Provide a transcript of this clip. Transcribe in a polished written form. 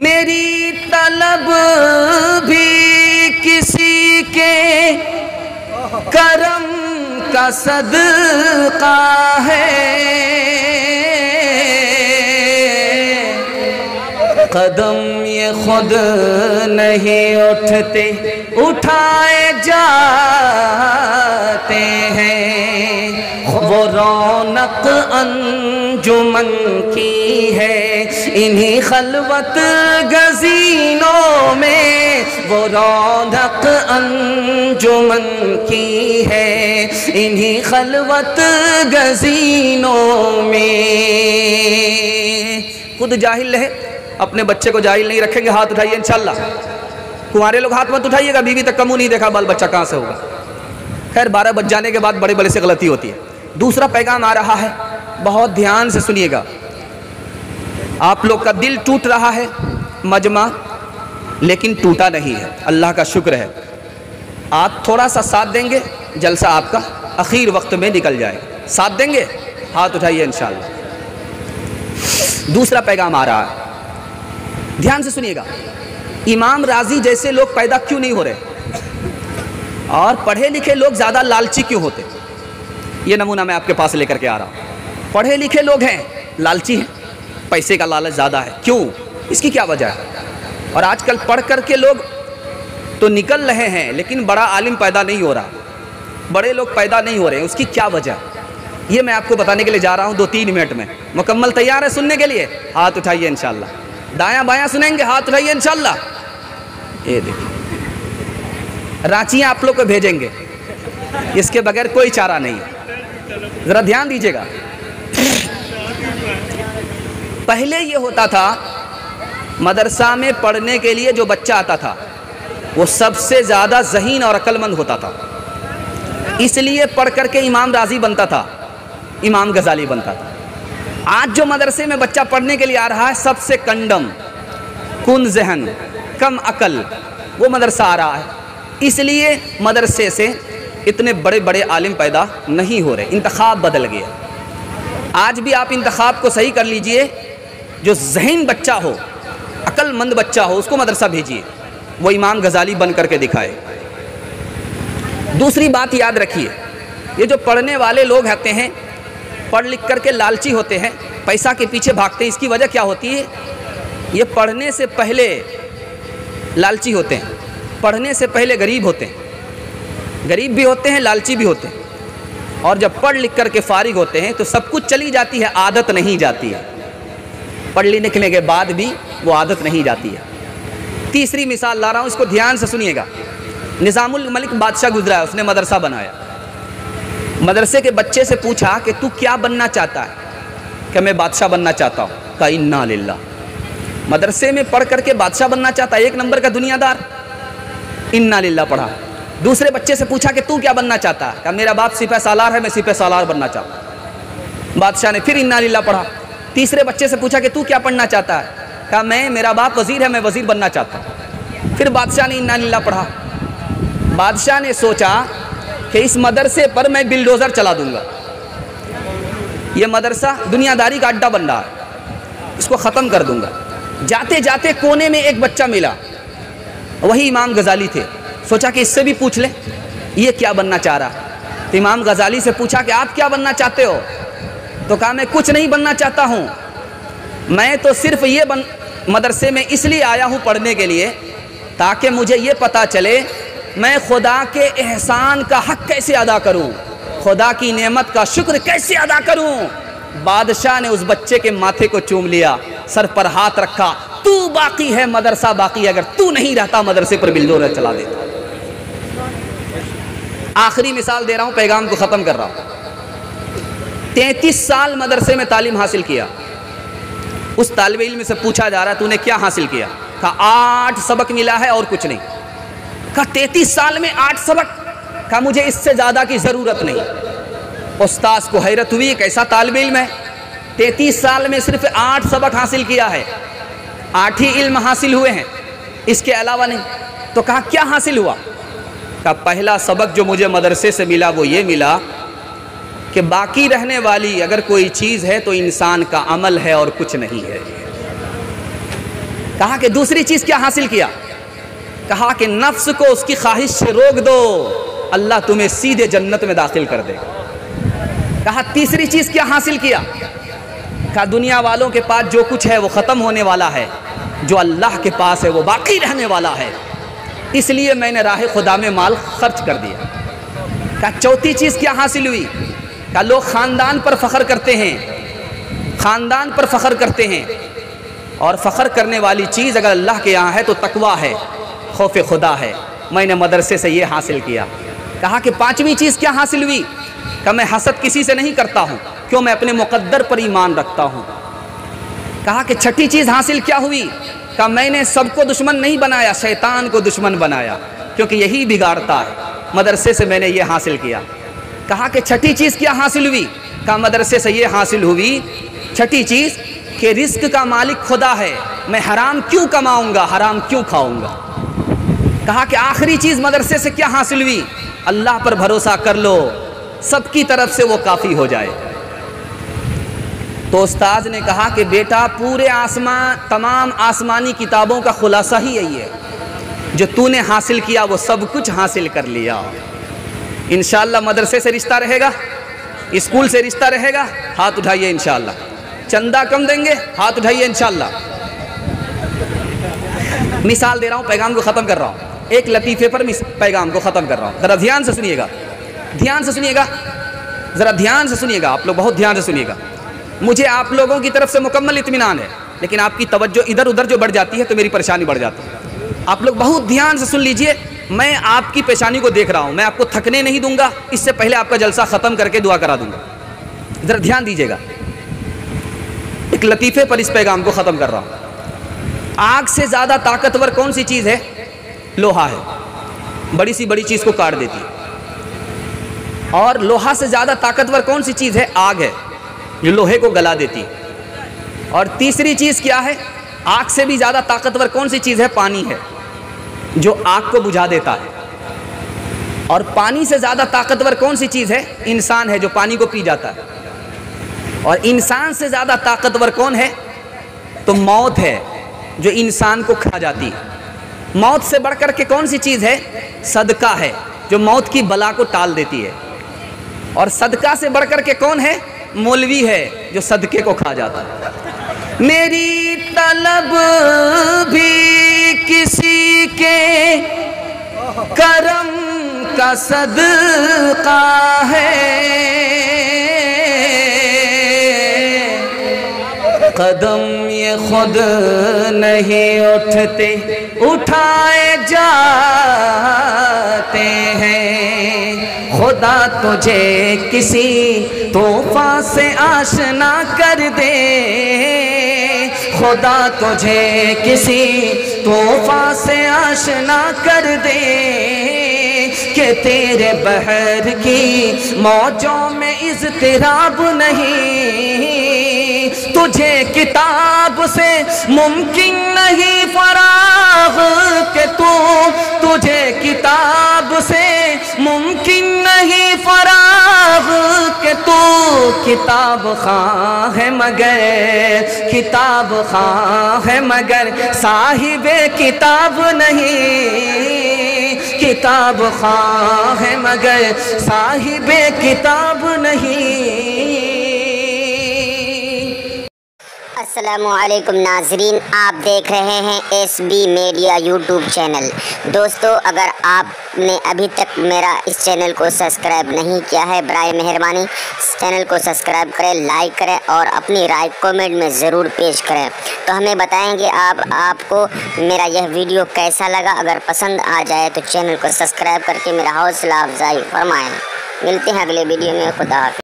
मेरी तलब भी किसी के करम का सदका है, कदम ये खुद नहीं उठते उठाए जाते हैं। वो रौनक अंजुमन की है इन्हीं खलवत गज़ीनों में, वो रौनक अंजुमन की है इन्हीं खलवत गज़ीनों में। खुद जाहिल है, अपने बच्चे को जाहिल नहीं रखेंगे। हाथ उठाइए इंशाल्लाह। कुंवारे लोग हाथ मत उठाइएगा, बीवी तक कमू नहीं देखा, बाल बच्चा कहाँ से होगा। खैर 12 बज जाने के बाद बड़े बड़े से गलती होती है। दूसरा पैगाम आ रहा है, बहुत ध्यान से सुनिएगा। आप लोग का दिल टूट रहा है मजमा, लेकिन टूटा नहीं है, अल्लाह का शुक्र है। आप थोड़ा सा साथ देंगे, जलसा आपका आखिर वक्त में निकल जाएगा। साथ देंगे, हाथ उठाइए इंशाल्लाह। दूसरा पैगाम आ रहा है, ध्यान से सुनिएगा। इमाम राजी जैसे लोग पैदा क्यों नहीं हो रहे, और पढ़े लिखे लोग ज़्यादा लालची क्यों होते? ये नमूना मैं आपके पास लेकर के आ रहा हूँ। पढ़े लिखे लोग हैं, लालची हैं, पैसे का लालच ज़्यादा है। क्यों? इसकी क्या वजह है? और आजकल पढ़ कर के लोग तो निकल रहे हैं, लेकिन बड़ा आलिम पैदा नहीं हो रहा, बड़े लोग पैदा नहीं हो रहे हैं। उसकी क्या वजह? ये मैं आपको बताने के लिए जा रहा हूँ 2-3 मिनट में। मुकम्मल तैयार है सुनने के लिए? हाथ उठाइए इंशाल्लाह। दायां बायां सुनेंगे, हाथ उठाइए इंशाल्लाह। ये देखिए, रांचियाँ आप लोग को भेजेंगे, इसके बगैर कोई चारा नहीं है। ज़रा ध्यान दीजिएगा। पहले ये होता था, मदरसा में पढ़ने के लिए जो बच्चा आता था वो सबसे ज़्यादा ज़हीन और अक्लमंद होता था, इसलिए पढ़ करके इमाम राजी बनता था, इमाम गज़ाली बनता था। आज जो मदरसे में बच्चा पढ़ने के लिए आ रहा है, सबसे कंडम, कुन जहन, कम अकल, वो मदरसा आ रहा है। इसलिए मदरसे से इतने बड़े बड़े आलिम पैदा नहीं हो रहे। इंतखाब बदल गया। आज भी आप इंतखाब को सही कर लीजिए, जो ज़हीन बच्चा हो, अक्लमंद बच्चा हो, उसको मदरसा भेजिए, वो इमाम गज़ाली बन करके दिखाए। दूसरी बात याद रखिए, ये जो पढ़ने वाले लोग होते हैं, पढ़ लिख करके लालची होते हैं, पैसा के पीछे भागते हैं। इसकी वजह क्या होती है? ये पढ़ने से पहले लालची होते हैं, पढ़ने से पहले गरीब होते हैं, गरीब भी होते हैं, लालची भी होते हैं। और जब पढ़ लिख करके फारिग होते हैं तो सब कुछ चली जाती है, आदत नहीं जाती है। पढ़ लिखने के बाद भी वो आदत नहीं जाती है। तीसरी मिसाल ला रहा हूँ, इसको ध्यान से सुनिएगा। निज़ामुल मलिक बादशाह गुजरा है, उसने मदरसा बनाया। मदरसे के बच्चे से पूछा कि तू क्या बनना चाहता है? कि मैं बादशाह बनना चाहता हूँ। कहा इन्ना लिल्लाह। मदरसे में पढ़ करके बादशाह बनना चाहता है, एक नंबर का दुनियादार। इन्ना लिल्लाह पढ़ा। दूसरे बच्चे से पूछा कि तू क्या बनना चाहता है? कहा मेरा बाप सिपह सालार है, मैं सिपह सालार बनना चाहता हूँ। बादशाह ने फिर इन्ना लिल्लाह पढ़ा। तीसरे बच्चे से पूछा कि तू क्या पढ़ना चाहता है? कहा मेरा बाप वज़ीर है, मैं वज़ीर बनना चाहता हूँ। फिर बादशाह ने इन्ना लिल्लाह पढ़ा। बादशाह ने सोचा कि इस मदरसे पर मैं बिल्डोज़र चला दूंगा, ये मदरसा दुनियादारी का अड्डा बन रहा है, इसको ख़त्म कर दूंगा। जाते जाते कोने में एक बच्चा मिला, वही इमाम गज़ाली थे। सोचा कि इससे भी पूछ ले ये क्या बनना चाह रहा। तो इमाम गज़ाली से पूछा कि आप क्या बनना चाहते हो? तो कहा मैं कुछ नहीं बनना चाहता हूँ, मैं तो सिर्फ ये मदरसे में इसलिए आया हूँ पढ़ने के लिए ताकि मुझे ये पता चले मैं खुदा के एहसान का हक़ कैसे अदा करूँ, खुदा की नेमत का शुक्र कैसे अदा करूँ। बादशाह ने उस बच्चे के माथे को चूम लिया, सर पर हाथ रखा। तू बाकी है, मदरसा बाकी है, अगर तू नहीं रहता मदरसे पर बिल्डोज़र चला देता। आखिरी मिसाल दे रहा हूँ, पैगाम को ख़त्म कर रहा हूँ। 33 साल मदरसे में तालीम हासिल किया। उस तालिब इल्म से पूछा जा रहा है तूने क्या हासिल किया? कहा 8 सबक मिला है और कुछ नहीं। कहा 33 साल में 8 सबक? कहा मुझे इससे ज़्यादा की ज़रूरत नहीं। उस्ताद को हैरत हुई, कैसा तालिब इल्म है, 33 साल में सिर्फ 8 सबक हासिल किया है, 8 ही इल्म हासिल हुए हैं, इसके अलावा नहीं। तो कहा क्या हासिल हुआ? कहा पहला सबक जो मुझे मदरसे से मिला वो ये मिला कि बाकी रहने वाली अगर कोई चीज़ है तो इंसान का अमल है और कुछ नहीं है। कहा कि दूसरी चीज़ क्या हासिल किया? कहा कि नफ्स को उसकी ख्वाहिश से रोक दो, अल्लाह तुम्हें सीधे जन्नत में दाखिल कर देगा। कहा तीसरी चीज़ क्या हासिल किया? कहा दुनिया वालों के पास जो कुछ है वो ख़त्म होने वाला है, जो अल्लाह के पास है वो बाकी रहने वाला है, इसलिए मैंने राह खुदा में माल खर्च कर दिया। कहा चौथी चीज़ क्या हासिल हुई? कहा लोग ख़ानदान पर फ़ख्र करते हैं, ख़ानदान पर फ़ख्र करते हैं, और फ़ख्र करने वाली चीज़ अगर अल्लाह के यहाँ है तो तकवा है, खौफ खुदा है। मैंने मदरसे से ये हासिल किया। कहा कि पांचवी चीज़ क्या हासिल हुई? कि मैं हसद किसी से नहीं करता हूँ, क्यों? मैं अपने मुक़द्दर पर ईमान रखता हूँ। कहा कि छठी चीज़ हासिल क्या हुई? कि मैंने सबको दुश्मन नहीं बनाया, शैतान को दुश्मन बनाया, क्योंकि यही बिगाड़ता है। मदरसे से मैंने ये हासिल किया। कहा कि छठी चीज़ क्या हासिल हुई? कि मदरसे से ये हासिल हुई, छठी चीज़ कि रिस्क का मालिक खुदा है, मैं हराम क्यों कमाऊँगा, हराम क्यों खाऊँगा। कहा कि आखिरी चीज़ मदरसे से क्या हासिल हुई? अल्लाह पर भरोसा कर लो, सबकी तरफ से वो काफ़ी हो जाए। तो उस्ताद ने कहा कि बेटा पूरे तमाम आसमानी किताबों का खुलासा ही यही है, जो तूने हासिल किया वो सब कुछ हासिल कर लिया। इंशाअल्लाह मदरसे से रिश्ता रहेगा, स्कूल से रिश्ता रहेगा, हाथ उठाइए इंशाअल्लाह। चंदा कम देंगे, हाथ उठाइए इंशाअल्लाह। मिसाल दे रहा हूँ, पैगाम को ख़त्म कर रहा हूँ, एक लतीफ़े पर पैगाम को ख़त्म कर रहा हूँ। ज़रा ध्यान से सुनिएगा, ध्यान से सुनिएगा, ज़रा ध्यान से सुनिएगा, आप लोग बहुत ध्यान से सुनिएगा। मुझे आप लोगों की तरफ से मुकम्मल इत्मीनान है, लेकिन आपकी तवज्जो इधर उधर जो बढ़ जाती है तो मेरी परेशानी बढ़ जाती है। आप लोग बहुत ध्यान से सुन लीजिए, मैं आपकी पेशानी को देख रहा हूँ, मैं आपको थकने नहीं दूंगा, इससे पहले आपका जलसा ख़त्म करके दुआ करा दूंगा। ज़रा ध्यान दीजिएगा, एक लतीफ़े पर इस पैगाम को ख़त्म कर रहा हूँ। आग से ज़्यादा ताकतवर कौन सी चीज़ है? लोहा है, बड़ी सी बड़ी चीज़ को काट देती है। और लोहा से ज़्यादा ताकतवर कौन सी चीज़ है? आग है, जो लोहे को गला देती है। और तीसरी चीज़ क्या है? आग से भी ज़्यादा ताकतवर कौन सी चीज़ है? पानी है, जो आग को बुझा देता है। और पानी से ज़्यादा ताकतवर कौन सी चीज़ है? इंसान है, जो पानी को पी जाता है। और इंसान से ज़्यादा ताकतवर कौन है? तो मौत है, जो इंसान को खा जाती है। मौत से बढ़कर के कौन सी चीज़ है? सदका है, जो मौत की बला को टाल देती है। और सदका से बढ़कर के कौन है? मौलवी है, जो सदके को खा जाता है। मेरी तलब भी किसी के करम का सदका है, कदम ये खुद नहीं उठते, उठाए जाते हैं। खुदा तुझे किसी तोहफा से आशना कर दे, खुदा तुझे किसी तोहफा से आशना कर दे, कि तेरे बहर की मौजों में इज़्तिराब नहीं, तुझे किताब से मुमकिन नहीं फराग के तुझे किताब से मुमकिन नहीं फराग के तू किताब खां है, मगर किताब खां है, मगर साहिबे किताब नहीं। किताब खां है मगर साहिबे किताब नहीं। अस्सलामुअलैकुम नाजरीन, आप देख रहे हैं SB मीडिया यूट्यूब चैनल। दोस्तों, अगर आपने अभी तक मेरा इस चैनल को सब्सक्राइब नहीं किया है, बराए मेहरबानी इस चैनल को सब्सक्राइब करें, लाइक करें और अपनी राय कमेंट में ज़रूर पेश करें। तो हमें बताएंगे आपको मेरा यह वीडियो कैसा लगा। अगर पसंद आ जाए तो चैनल को सब्सक्राइब करके मेरा हौसला अफजाई फरमाएँ। मिलते हैं अगले वीडियो में। खुदा हाफ़िज़।